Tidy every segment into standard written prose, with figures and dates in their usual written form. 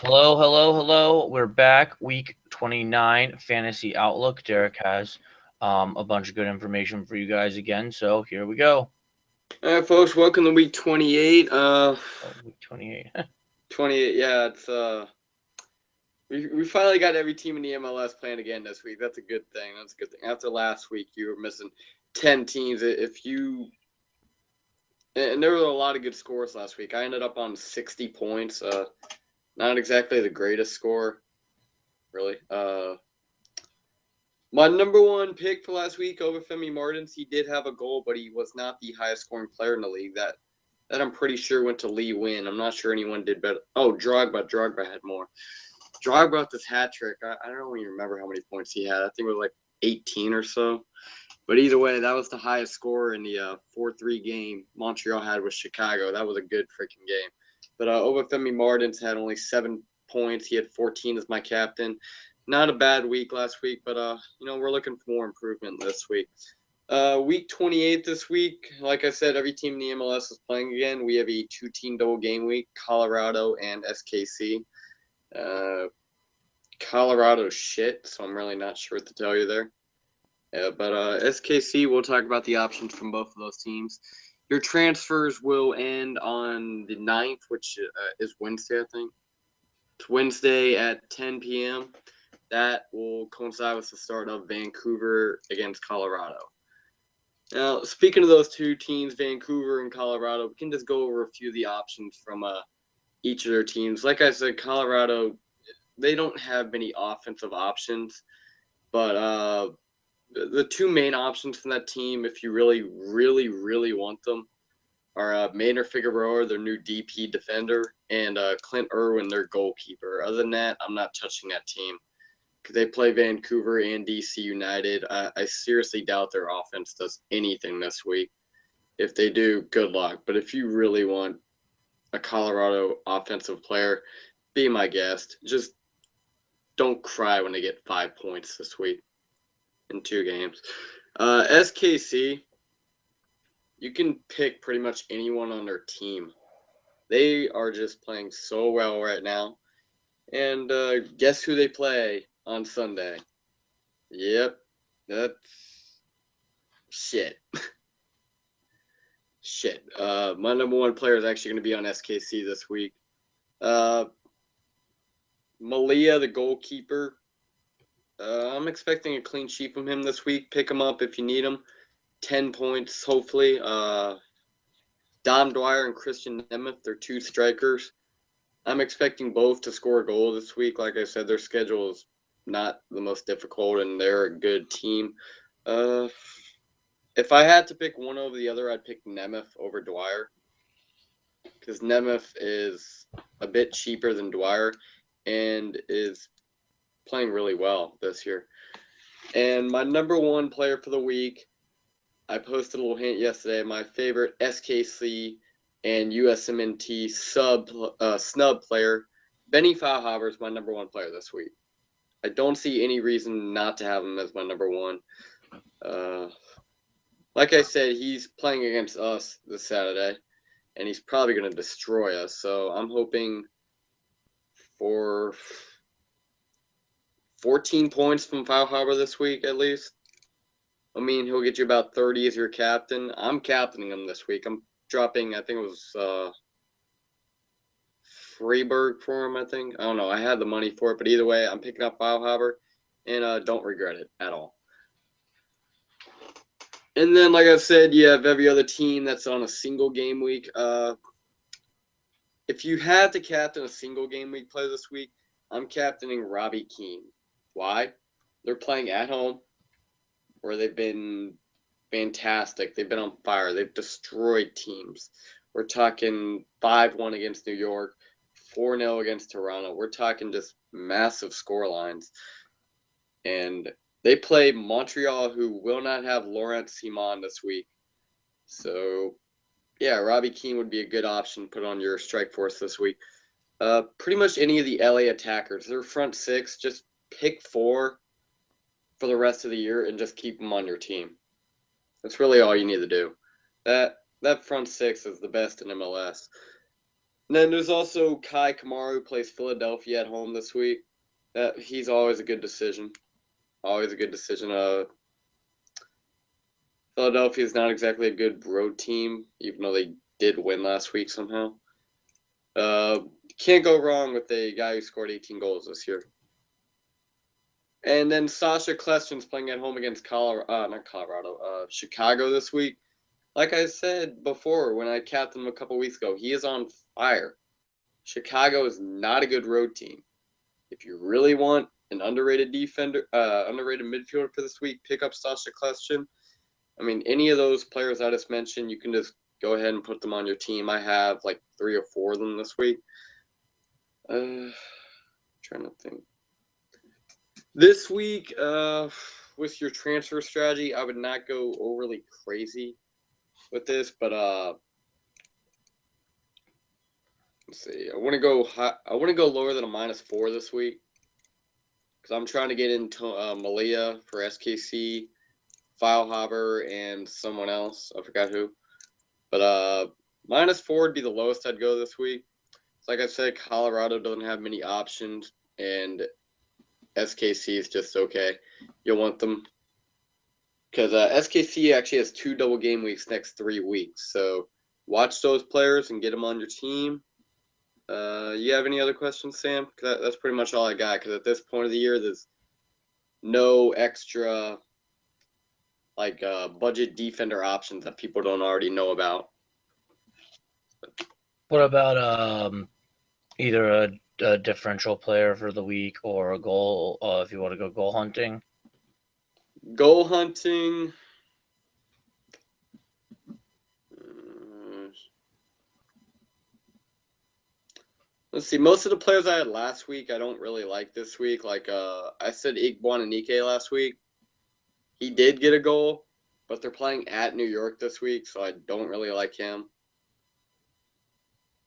Hello, hello, hello. We're back. Week 29 Fantasy Outlook. Derek has a bunch of good information for you guys again. So here we go. All right, folks, welcome to week 28. Week 28. 28, yeah, we finally got every team in the MLS playing again this week. That's a good thing. That's a good thing. After last week, you were missing 10 teams. And there were a lot of good scores last week. I ended up on 60 points. Not exactly the greatest score, really. My number one pick for last week, Obafemi Martins, he did have a goal, but he was not the highest scoring player in the league. That I'm pretty sure went to Lee Win. I'm not sure anyone did better. Oh, Drogba had more. Drogba brought this hat trick. I don't even remember how many points he had. I think it was like 18 or so. But either way, that was the highest score in the 4-3 game Montreal had with Chicago. That was a good freaking game. But Obafemi Martins had only 7 points. He had 14 as my captain. Not a bad week last week, but we're looking for more improvement this week. Week 28 this week. Like I said, every team in the MLS is playing again. We have a 2-team double game week, Colorado and SKC. Colorado's shit, so I'm really not sure what to tell you there. But SKC, we'll talk about the options from both of those teams. Your transfers will end on the 9th, which is Wednesday, I think. It's Wednesday at 10 p.m. That will coincide with the start of Vancouver against Colorado. Now, speaking of those two teams, Vancouver and Colorado, we can just go over a few of the options from each of their teams. Like I said, Colorado, they don't have many offensive options, but the two main options from that team, if you really, really, really want them, are Maynard Figueroa, their new DP defender, and Clint Irwin, their goalkeeper. Other than that, I'm not touching that team. They play Vancouver and DC United. I seriously doubt their offense does anything this week. If they do, good luck. But if you really want a Colorado offensive player, be my guest. Just don't cry when they get 5 points this week in 2 games. SKC, you can pick pretty much anyone on their team. They are just playing so well right now. And guess who they play on Sunday? Yep, that's shit. Shit. My number one player is actually going to be on SKC this week. Malia, the goalkeeper. I'm expecting a clean sheet from him this week. Pick him up if you need him. 10 points, hopefully. Dom Dwyer and Christian Nemeth, they're two strikers. I'm expecting both to score a goal this week. Like I said, their schedule is not the most difficult, and they're a good team. If I had to pick one over the other, I'd pick Nemeth over Dwyer, because Nemeth is a bit cheaper than Dwyer and is playing really well this year. And my number one player for the week, I posted a little hint yesterday. My favorite SKC and USMNT snub player, Benny Faulhaber, is my number one player this week. I don't see any reason not to have him as my number one. Like I said, he's playing against us this Saturday, and he's probably going to destroy us. So I'm hoping for 14 points from Faulhaber this week at least. I mean, he'll get you about 30 as your captain. I'm captaining him this week. I'm dropping, I think it was Freiburg for him, I think. I don't know. I had the money for it, but either way, I'm picking up Faulhaber, and don't regret it at all. And then, like I said, you have every other team that's on a single game week. If you had to captain a single game week play this week, I'm captaining Robbie Keane. Why? They're playing at home, where they've been fantastic. They've been on fire. They've destroyed teams. We're talking 5-1 against New York, 4-0 against Toronto. We're talking just massive score lines. And they play Montreal, who will not have Laurent Simon this week. So, yeah, Robbie Keane would be a good option to put on your strike force this week. Pretty much any of the LA attackers, their front six, just pick 4 for the rest of the year and just keep them on your team. That's really all you need to do. That front six is the best in MLS. And then there's also Kai Kamara, who plays Philadelphia at home this week. He's always a good decision. Always a good decision. Philadelphia is not exactly a good road team, even though they did win last week somehow. Can't go wrong with a guy who scored 18 goals this year. And then Sasha Kleston's playing at home against Chicago this week. Like I said before, when I capped him a couple weeks ago, he is on fire. Chicago is not a good road team. If you really want an underrated underrated midfielder for this week, pick up Sasha Kleston. I mean, any of those players I just mentioned, you can just go ahead and put them on your team. I have like 3 or 4 of them this week. Trying to think. This week, with your transfer strategy, I would not go overly crazy with this, but let's see. I want to go lower than a -4 this week because I'm trying to get into Malia for SKC, Feilhaber, and someone else. I forgot who. But -4 would be the lowest I'd go this week. Like I said, Colorado doesn't have many options, and SKC is just okay. You'll want them because SKC actually has 2 double game weeks next 3 weeks. So watch those players and get them on your team. You have any other questions, Sam? That's pretty much all I got. Because at this point of the year, there's no extra budget defender options that people don't already know about. What about either a differential player for the week or a goal? If you want to go goal hunting. Goal hunting. Let's see. Most of the players I had last week, I don't really like this week. Like I said, Igboananike last week. He did get a goal, but they're playing at New York this week, so I don't really like him.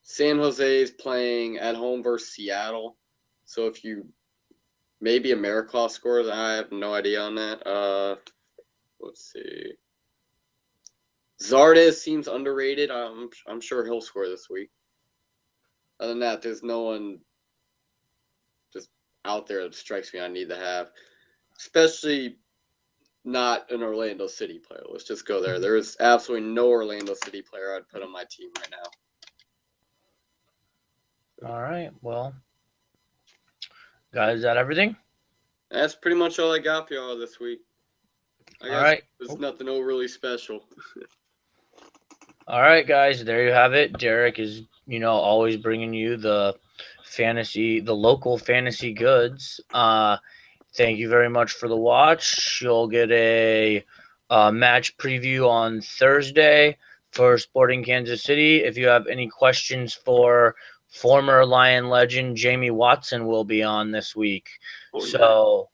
San Jose is playing at home versus Seattle. So if you maybe Americlaw scores, I have no idea on that. Let's see. Zardes seems underrated. I'm sure he'll score this week. Other than that, there's no one just out there that strikes me I need to have, especially not an Orlando City player. Let's just go there. There is absolutely no Orlando City player I'd put on my team right now. All right. Well, guys, is that everything? That's pretty much all I got for y'all this week. All right. There's nothing overly special. All right, guys, there you have it. Derek is, always bringing you the local fantasy goods. Thank you very much for the watch. You'll get a match preview on Thursday for Sporting Kansas City. If you have any questions for former Lion legend Jamie Watson, will be on this week. So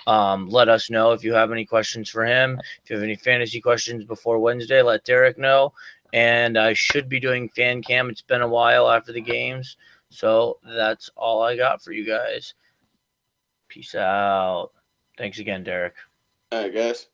let us know if you have any questions for him. If you have any fantasy questions before Wednesday, let Derek know. And I should be doing fan cam. It's been a while after the games. So that's all I got for you guys. Peace out. Thanks again, Derek. All right, guys.